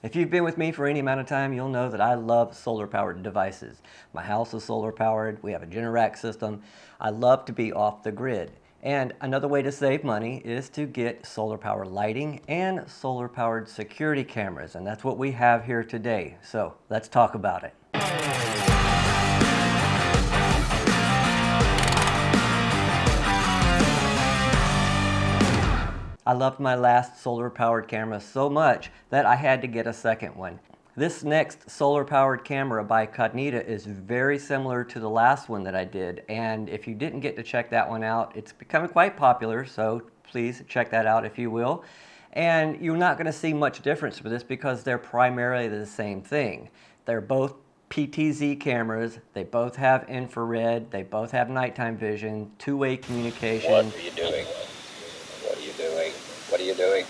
If you've been with me for any amount of time, you'll know that I love solar-powered devices. My house is solar-powered. We have a Generac system. I love to be off the grid. And another way to save money is to get solar-powered lighting and solar-powered security cameras. And that's what we have here today. So let's talk about it. I loved my last solar-powered camera so much that I had to get a second one. This next solar-powered camera by Codnida is very similar to the last one that I did, and if you didn't get to check that one out, it's becoming quite popular, so please check that out if you will. And you're not going to see much difference for this because they're primarily the same thing. They're both PTZ cameras, they both have infrared, they both have nighttime vision, two-way communication. What are you doing? What are you doing? What are you doing?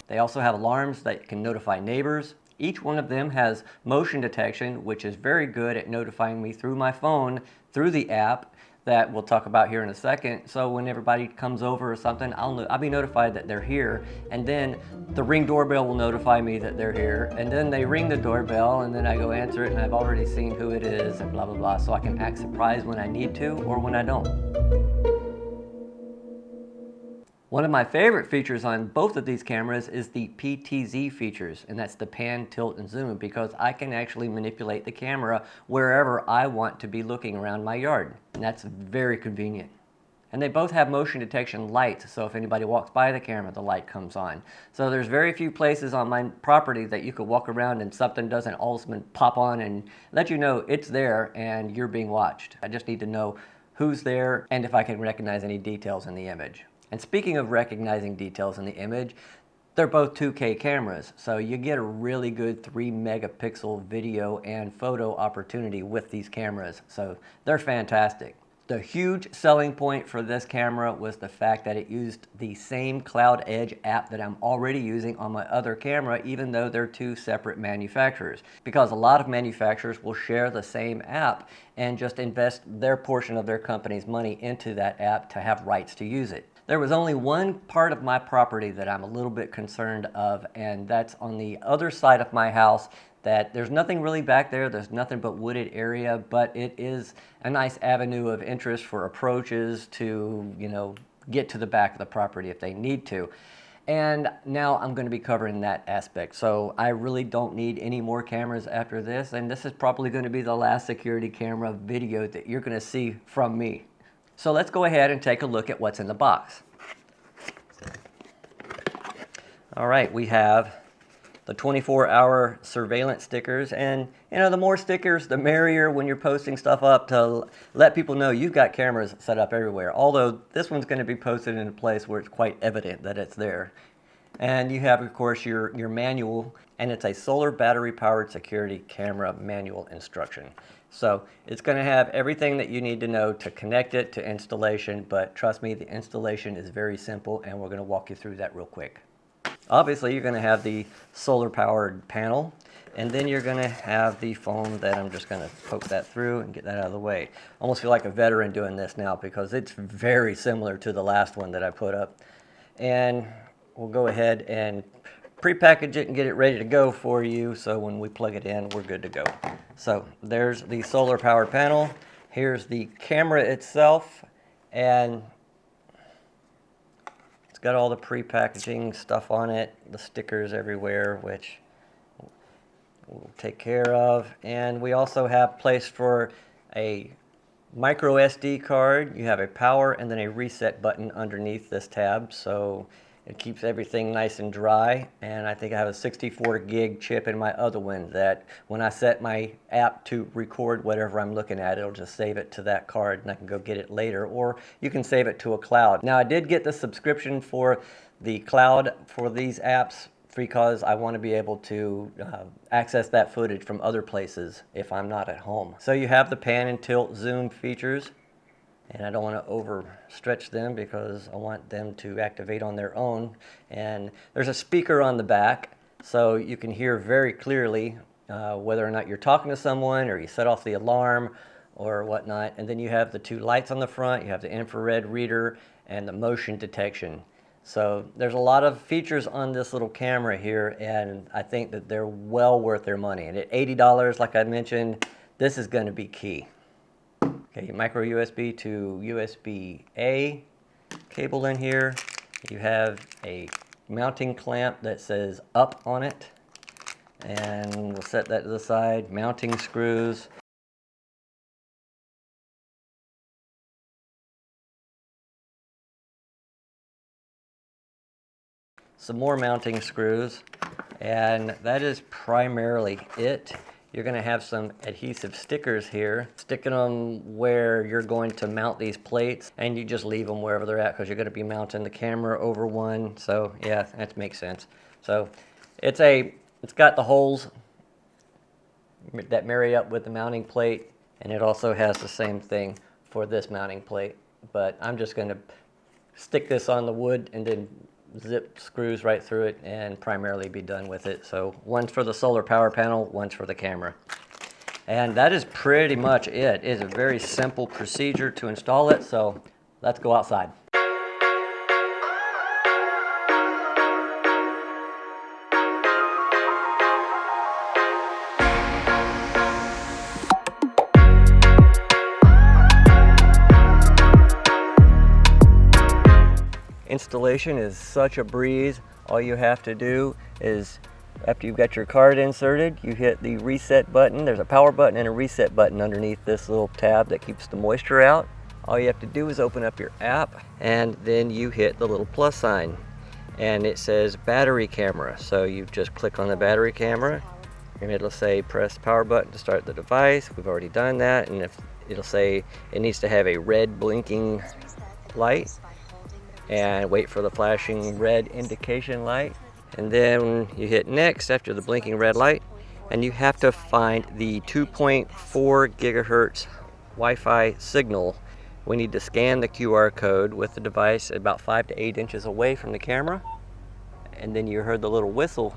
They also have alarms that can notify neighbors. Each one of them has motion detection, which is very good at notifying me through my phone, through the app that we'll talk about here in a second. So when everybody comes over or something, I'll be notified that they're here, and then the Ring doorbell will notify me that they're here, and then they ring the doorbell, and then I go answer it, and I've already seen who it is, and blah, blah, blah, so I can act surprised when I need to or when I don't. One of my favorite features on both of these cameras is the PTZ features, and that's the pan, tilt, and zoom, because I can actually manipulate the camera wherever I want to be looking around my yard, and that's very convenient. And they both have motion detection lights, so if anybody walks by the camera, the light comes on. So there's very few places on my property that you could walk around and something doesn't all of a sudden pop on and let you know it's there and you're being watched. I just need to know who's there and if I can recognize any details in the image. And speaking of recognizing details in the image, they're both 2K cameras, so you get a really good 3 megapixel video and photo opportunity with these cameras, so they're fantastic. The huge selling point for this camera was the fact that it used the same Cloud Edge app that I'm already using on my other camera, even though they're two separate manufacturers. Because a lot of manufacturers will share the same app and just invest their portion of their company's money into that app to have rights to use it. There was only one part of my property that I'm a little bit concerned of, and that's on the other side of my house. That there's nothing really back there, there's nothing but wooded area, but it is a nice avenue of interest for approaches to, get to the back of the property if they need to. And now I'm going to be covering that aspect. So I really don't need any more cameras after this, and this is probably going to be the last security camera video that you're going to see from me. So let's go ahead and take a look at what's in the box. All right, we have the 24-hour surveillance stickers, and the more stickers the merrier when you're posting stuff up to let people know you've got cameras set up everywhere, although this one's going to be posted in a place where it's quite evident that it's there. And you have, of course, your manual, and it's a solar battery powered security camera manual instruction. So it's going to have everything that you need to know to connect it to installation, but trust me, the installation is very simple, and we're going to walk you through that real quick. Obviously, you're going to have the solar-powered panel, and then you're going to have the foam that I'm just going to poke that through and get that out of the way. Almost feel like a veteran doing this now because it's very similar to the last one that I put up. And we'll go ahead and pre-package it and get it ready to go for you, so when we plug it in, we're good to go. So there's the solar-powered panel. Here's the camera itself, and it's got all the pre-packaging stuff on it, the stickers everywhere, which we'll take care of. And we also have place for a micro SD card. You have a power and then a reset button underneath this tab, so it keeps everything nice and dry. And I think I have a 64 gig chip in my other one that when I set my app to record whatever I'm looking at, it'll just save it to that card and I can go get it later, or you can save it to a cloud. Now I did get the subscription for the cloud for these apps because I want to be able to access that footage from other places if I'm not at home. So you have the pan and tilt zoom features. And I don't want to overstretch them because I want them to activate on their own. And there's a speaker on the back, so you can hear very clearly whether or not you're talking to someone or you set off the alarm or whatnot. And then you have the two lights on the front, you have the infrared reader and the motion detection. So there's a lot of features on this little camera here, and I think that they're well worth their money. And at $80, like I mentioned, this is going to be key. Okay, micro USB to USB-A cable in here. You have a mounting clamp that says up on it, and we'll set that to the side. Mounting screws. Some more mounting screws, and that is primarily it. You're going to have some adhesive stickers here, sticking them where you're going to mount these plates, and you just leave them wherever they're at because you're going to be mounting the camera over one. So yeah, that makes sense. So it's got the holes that marry up with the mounting plate, and it also has the same thing for this mounting plate. But I'm just going to stick this on the wood and then zip screws right through it and primarily be done with it. So one's for the solar power panel, one's for the camera. And that is pretty much it. It is a very simple procedure to install it, so let's go outside. Installation is such a breeze. All you have to do is, after you've got your card inserted, you hit the reset button. There's a power button and a reset button underneath this little tab that keeps the moisture out. All you have to do is open up your app, and then you hit the little plus sign, and it says battery camera. So you just click on the battery camera, and it'll say press power button to start the device. We've already done that, and if it'll say it needs to have a red blinking light, and wait for the flashing red indication light, and then you hit next after the blinking red light, and you have to find the 2.4 gigahertz Wi-Fi signal. We need to scan the QR code with the device about 5 to 8 inches away from the camera, and then you heard the little whistle,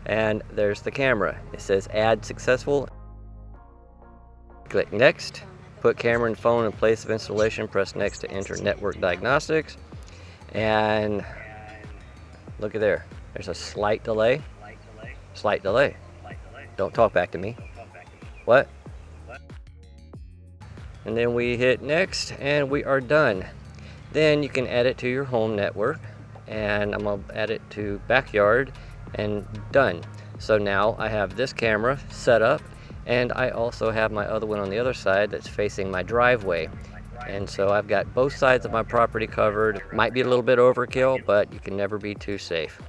and there's the camera. It says add successful. Click next. Put camera and phone in place of installation. Press next to enter network diagnostics. And look at there. There's a slight delay. Slight delay. Don't talk back to me. What? And then we hit next, and we are done. Then you can add it to your home network, and I'm going to add it to backyard, and done. So now I have this camera set up, and I also have my other one on the other side that's facing my driveway. And so I've got both sides of my property covered. Might be a little bit overkill, but you can never be too safe.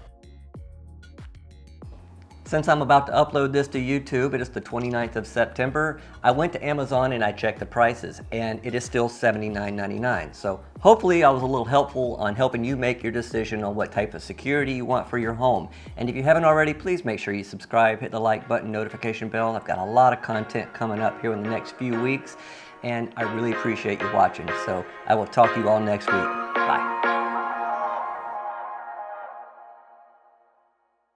Since I'm about to upload this to YouTube, it is the 29th of September, I went to Amazon and I checked the prices, and it is still $79.99. So hopefully I was a little helpful on helping you make your decision on what type of security you want for your home. And if you haven't already, please make sure you subscribe, hit the like button, notification bell. I've got a lot of content coming up here in the next few weeks, and I really appreciate you watching. So I will talk to you all next week.